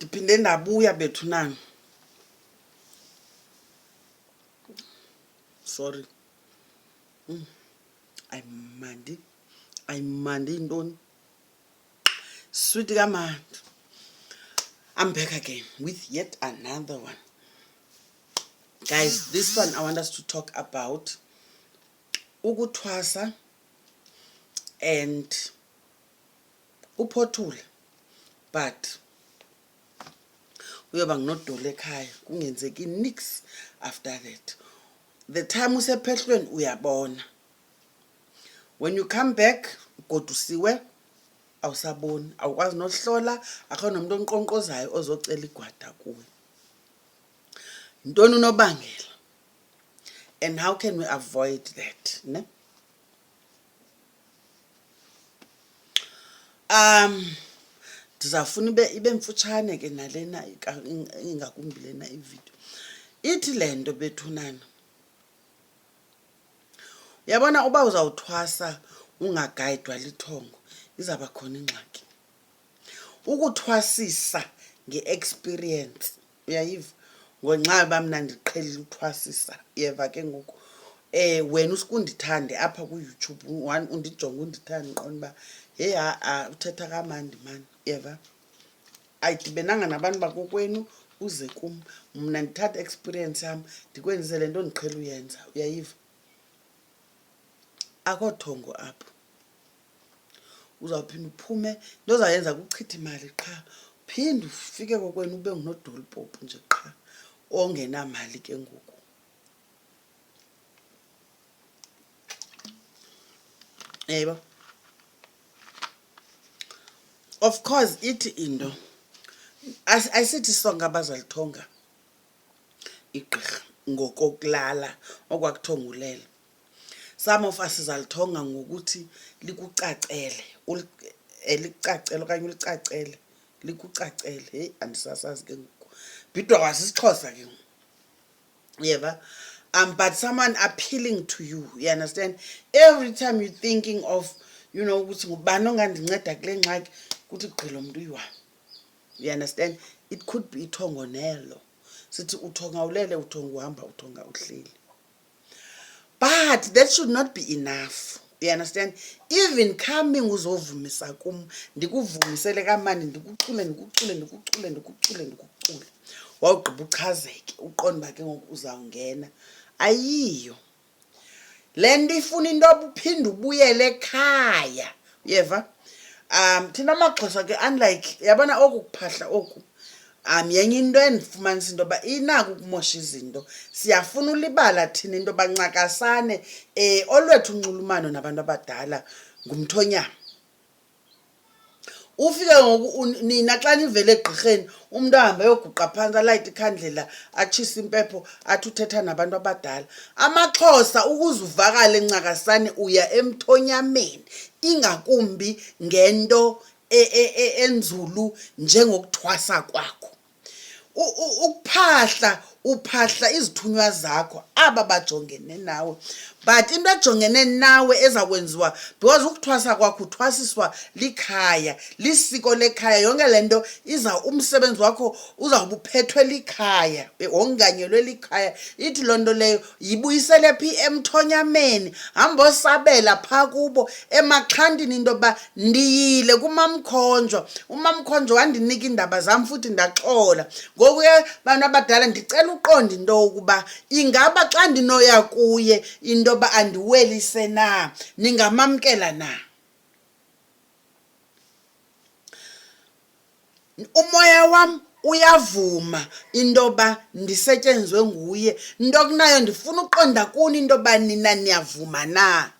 ndiphinde ndabuya bethunana. Sorry. Ayimandi intoni. Sweet kamandi. I'm back again with yet another one. Guys, this one I want us to talk about ukuthwasa and uphothule, but uyoba nginodole ekhaya kungenzeki nix after that. The time usephehlweni uyabona, when you come back kodwa usiwe awusaboni, awukwazi nohlola, akho nomuntu onqonqozayo ozocela igwada kuwe. Intoni unobangela? And how can we avoid that, ne? Ndizafuna ibe mfutshane ke nalena ingakumbi lena ivideo. Ithi lento bethunana. Uyabona uba uzawuthwasa ungagayidwa lithongo, izaba khona ingxaki. Ukuthwasisa ngeexperience, uyayiva? Ngonxa bamna ndiqhelile uthwasisa, yeva ke ngoku. Wena usikundithande apha ku YouTube, undijonga undithande qonba. Hey uthetha kamandi man, yeva? Ayidibenanga nabantu bakokwenu uze kum. Mna ndithatha experience yam ndikwenzele lento ndiqhela uyenza, uyayiva? Akho thongo apho. Uzawuphinda uphume, into ozayenza kuchitha imali qha. Phinde ufike kokwenu ube nginodolpop nje qha. Ongenamali ke ngoku. Yebo. Of course ithi into ayisithi sonke abazalithonga igqirha ngokokulala okwakuthongulela. Some of us sizalithonga ngokuthi likucacele, elicacele okanye ulicacele, likucacele. Hey andisasazi ke ngoku. Bidwa kwasisixhosa ke. Yeva? But someone appealing to you, you understand? Every time you're thinking of, you know, ukuthi ngubani ongandinceda kule ngxaki, kuthi gqilo umuntu uyiwami. You understand? It could be ithongo nelo. Sithi uthonga ulele, uthonga uhamba, uthonga uhleli. But that should not be enough. You understand? Even coming uzovumisa kum, ndikuvumisele kamandi, ndikucule. Wawugqiba uchazeke, uqonda ke ngoku uzawungena. Ayiyo. Lento ifuna into obuphinde ubuyele ekhaya. Yeva? Thina amaxhosa ke unlike, yabona oku kuphahla oku. Yenye into endifumanisa into yoba inako ukumosha izinto. Siyafuna ulibala thina into yoba ncakasane olwethu unxulumano nabantu abadala ngumthonyama. Ufike ngoku nina xa nivele egqirheni umuntu ahambe yoguqa phansi alayite ikhandlela atshisa impepho athi uthetha nabantu abadala. Amaxhosa ukuze uvakale ncakasane uya emthonyameni, ingakumbi ngento enzulu njengokuthwasa kwakho. Ukuphahla uphahla izithunywa zakho aba bajongene nawe, but into ejongene nawe ezakwenziwa because ukuthwasa kwakho uthwasiswa likhaya, lisiko lekhaya. Yonke lento iza umsebenzi wakho uzawubuphethwe likhaya, onganyelwe likhaya. Ithi lonto leyo yibuyisele phi emthonyameni, hamba osabela pha kubo emaxhantini into yoba ndiyile kumamkhonjwa. Umamkhonjwa wandinika indaba zam futhi ndaxola. Ngoku ke bantu abadala ndicela uqonda into yokuba ingaba xa ndinoya kuye into yoba andiwelise na, ningamamkela na? Umoya wam uyavuma into yoba ndisetyenzwe nguye. Into kunayo ndifuna uqonda kuni into yoba nina niyavuma na.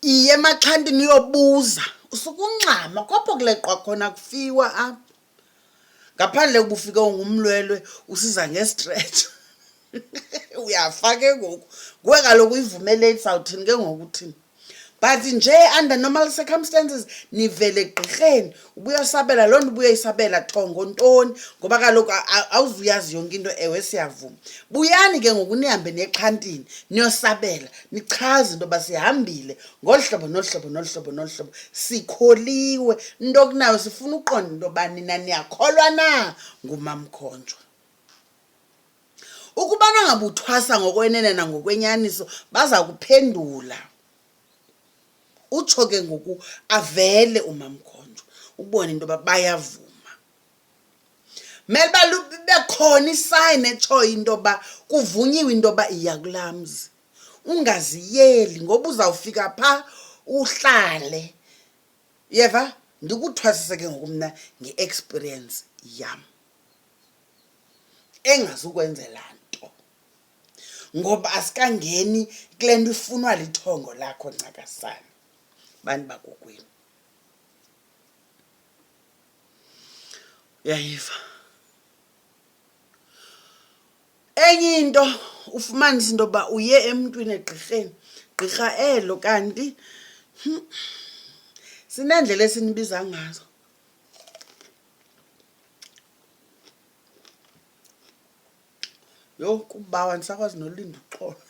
Iye emaxhantini uyobuza, usukungxama kopho kuleqwa khona kufiwa apha. Ngaphandle kubufike ngumlwelwe usiza ngestretch. Uyafake ngoku. Kuwe kaloku uyivumele isawuthini ke ngoku uthini? but nje under normal circumstances nivele egqirheni ubuya sabela loo nto ubuya isabela thongo ntoni ngoba kaloku awuzuyazi yonke into ewe siyavuma buyani ke ngoku nihambe nexhantini niyosabela nichaze into yoba sihambile ngolu hlobo nolu hlobo nolu hlobo nolu hlobo sikholiwe into kunayo sifuna uqonda into yoba nina niyakholwa na ngumamkhonjwa ukubana ngabe uthwasa ngokwenene nangokwenyaniso baza kuphendula utsho ke ngoku avele umamkhonjwa ubone into yoba bayavuma mele bekhona isayini etshoyo into yoba kuvunyiwe into yoba iya kulaa mzi ungaziyeli ngoba uzawufika phaa uhlale yeva ndikuthwasise ke ngoku mna nge-experience yam engazukwenzela nto ngoba asikangeni kule nto ifunwa lithongo lakho ncakasana bantu bakokwenu uyayiva enye into ufumanisa into yoba uye emntwini egqirheni gqirha elo kanti sinendlela esinibiza ngazo yo kubawa ndisakwazi nolinda uxolo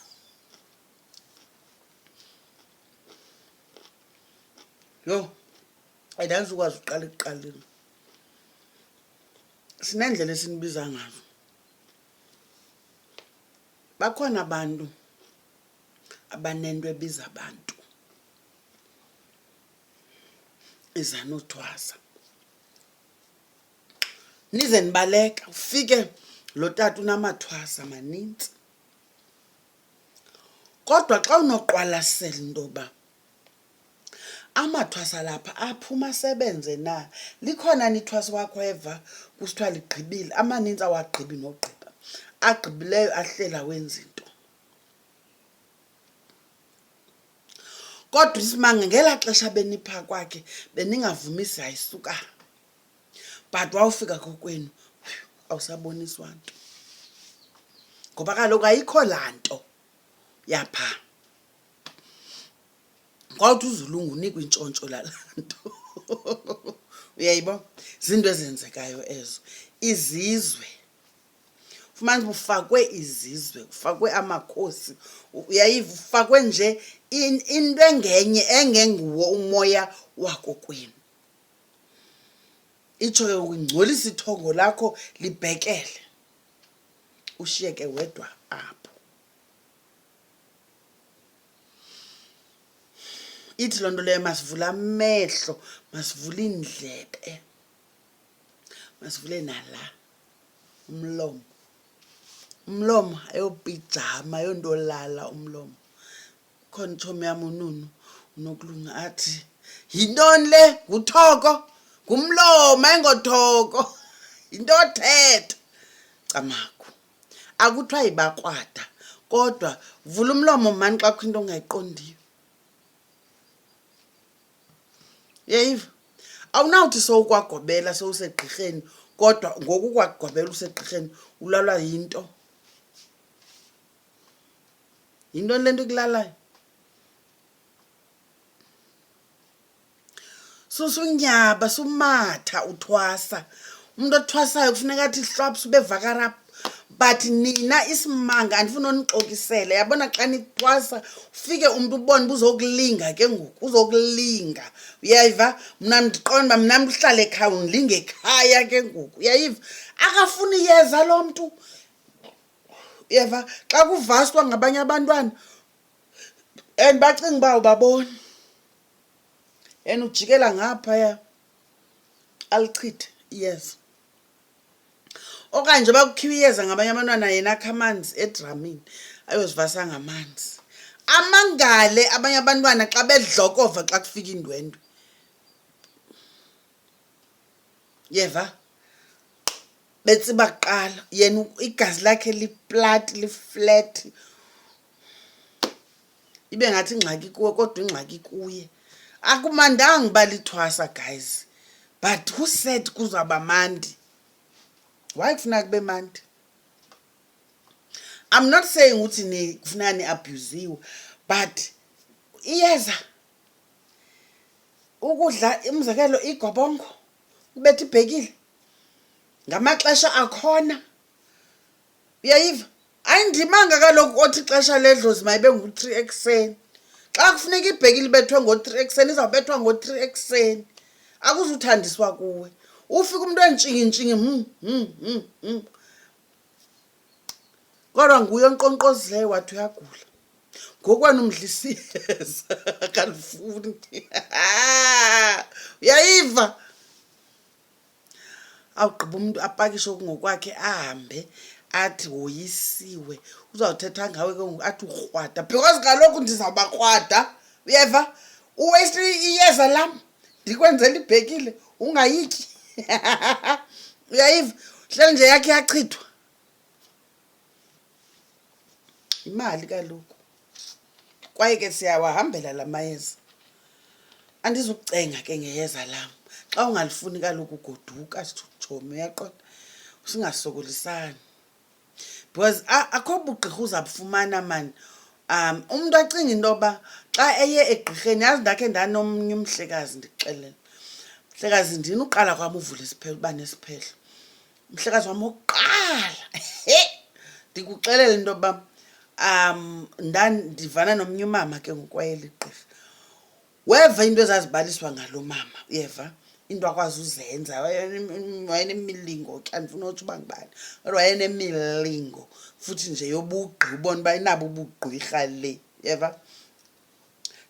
yo ayindazukwazi uqala ekuqaleni sinendlela esinibiza ngazo bakhona abantu abanento ebiza abantu izanothwasa nize nibaleka ufike lo tata unamathwasa manintsi kodwa xa unoqwalasela into yoba amathwasa lapha aphuma asebenze na likhona nithwasa wakho eva kusithiwa ligqibile amanintsi awagqibi nogqiba agqibileyo ahlela wenza into kodwa isimanga ngelaa xesha benipha kwakhe beningavumisi ayisuka but wawufika kokwenu awusaboniswa nto ngoba kaloku ayikho laa nto yapha kwawuthi uzulungu unikwa intshontsho lalaa nto uyayibo zinto ezenzekayo ezo izizwe fumanisa ufakwe izizwe ufakwe amakhosi uyayiva ufakwe nje into engenye engenguwo umoya wakokwenu itsho ke ukungcolisa ithongo lakho libhekele ushiyeke wedwa apho ithi loo nto leyo masivula amehlo masivule iindlebe masivule nala umlomo ayopijama ayondolala umlomo khona itshomi yam ununu unokulunga athi yintoni le nguthoko ngumlomo ayingothoko yinto othetha camaku akuthiwa yibakrwada kodwa vula umlomo mani xa kukho into ongayiqondiyo yeyiva awunawuthi sowukwagobela sowusegqirheni kodwa ngoku kwagobela usegqirheni ulalwa yinto yintoni le nto ikulalayo susunyaba sumatha uthwasa umuntu othwasayo kufuneka athi hlwaps ube vakarapha but nina isimanga andifuna unixokisele yabona xa nithwasa ufike umuntu ubone buzokulinga ke ngoku uzokulinga uyayiva mna ndiqonda uba mna mhlala ekhaya undilinga ekhaya ke ngoku uyayiva akafuni iyeza lo mntu uyayiva xa kuvaswa ngabanye abantwana and bacinga uba ubabona and ujikela ngaphaya alichithe iyeza okanye njengoba kukhiwa iyeza ngabanye abantwana yena akha amanzi edramini ayozivasa ngamanzi amangale abanye abantwana xa bedlokova xa kufika indwendwe yeva betsiba kuqala yena igazi lakhe liflat ibe ngathi ingxaki kuwe kodwa ingxaki kuye akumandanga uba lithwasa guys but who said kuzawuba mandi why kufuna kube mandi I'm not saying uthi kufuneka niabuziwe but iyeza ukudla umzekelo igobongo ubethe ibhekile ngamaxesha akhona. Uyayiva? Ayindimanga kaloku othi ixesha ledlozi mayibe ngu-3 ekuseni. Xa kufuneka ibhekile ibethwe ngo-3 ekuseni izawubethwa ngo-3 ekuseni. Akuzuthandiswa kuwe. Ufika umuntu entshingi kodwa nguye onqonqozileyo wathi uyagula. Ngokwani umdlisa iyeza akalifundi. Uyayiva? Awugqiba umuntu apakishe okungokwakhe ahambe athi woyisiwe. Uzawuthetha ngawe ke ngoku athi ukrwada because kaloku ndizawuba krwada. Uyeva? Uwaste iyeza lam ndikwenzela ibhekile ungayityi. Uyayiva? Hleli nje yakhe yachithwa imali kaloku. Kwaye ke siyawahambela la mayeza. Andizukucenga ke ngeyeza lam. Xa ungalifuni kaloku ugoduka sitshomi, uyaqonda? Singasokolisani. Because akho bugqirha uzabufumana mani. Umuntu acinga into yoba xa eye egqirheni, yazi ndakhe ndanomnye umhlekazi ndikuxelela. Mhlekazi ndini uqala kwam uvula isiphelo uba nesiphehlo. Umhlekazi wam wokuqala ndikuxelela into yoba ndivana nomnye umama ke ngokwayeli gqirha. Weva into ezazibaliswa ngalo mama, uyeva? Into akwazi uzenza wayenemilingo ke andifuna uthi uba ngibani kodwa wayenemilingo futhi nje yobugqi ubona uba inabo ubugqirha le, uyeva?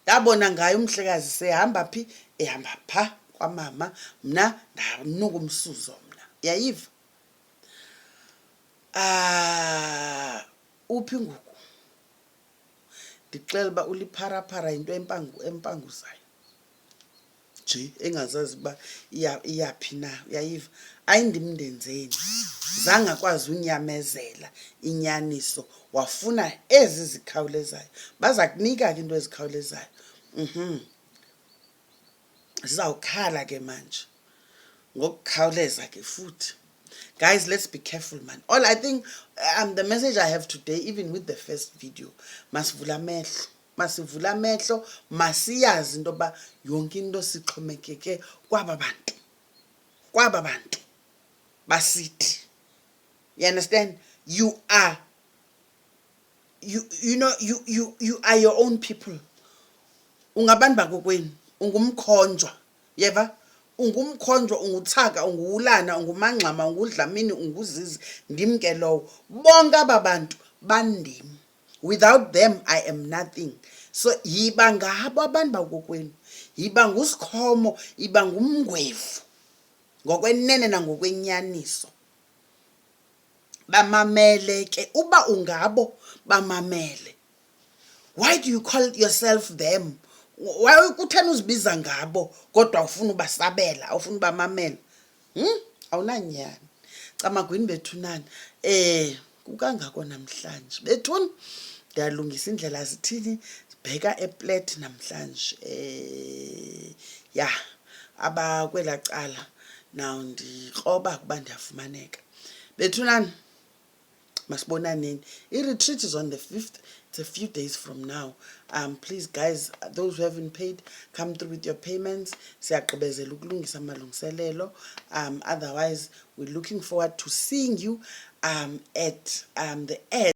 Ndabona ngayo umhlekazi sehamba phi ehamba pha kwamama, mna ndamnuka umsuzo mna. Uyayiva? Uphi ngoku? Ndixela uba ulipharapara into empanguzayo nje engazazi uba iyaphi na. Uyayiva? Ayindimndenzeni zange akwazi unyamezela inyaniso, wafuna ezi zikhawulezayo. Baza kunika ke into ezikhawulezayo. Zizawukhala ke manje ngokukhawuleza ke futhi. Guys, let's be careful, man. All I think the message I have today, even with the first video, masivula amehlo. Masivula amehlo, masiyazi into yoba yonke into sixhomekeke kwaba bantu basithi. You understand? You are your own people. Ungabantu bakokwenu, ungumkhonjwa. Yeva? Ungumkhonjwa, unguthaka, unguwulana, ungumangxama, ungudlamini, unguzizi, ndim ke lowo. Bonke aba bantu bandim. Without them I am nothing. So yiba ngabo abantu bakokwenu, yiba ngusikhomo, yiba ngumngwevu ngokwenene nangokwenyaniso. Bamamele ke, uba ungabo bamamele. Why do you call yourself them? Why kutheni uzibiza ngabo kodwa ufuna ubasabela, ufuna ubamamela? Awunanyani. Camagwini bethunana. Kukangako namhlanje. Bethuni ndiyalungisa indlela zithini sibheka eplate namhlanje. Ya abakwela cala now ndikroba kuba ndiyafumaneka. Bethunani masibonaneni. I-retreat is on the 5th. It's a few days from now. Please guys, those who haven't paid, come through with your payments. Siyagqibezela ukulungisa amalungiselelo. Otherwise, we're looking forward to seeing you at the end.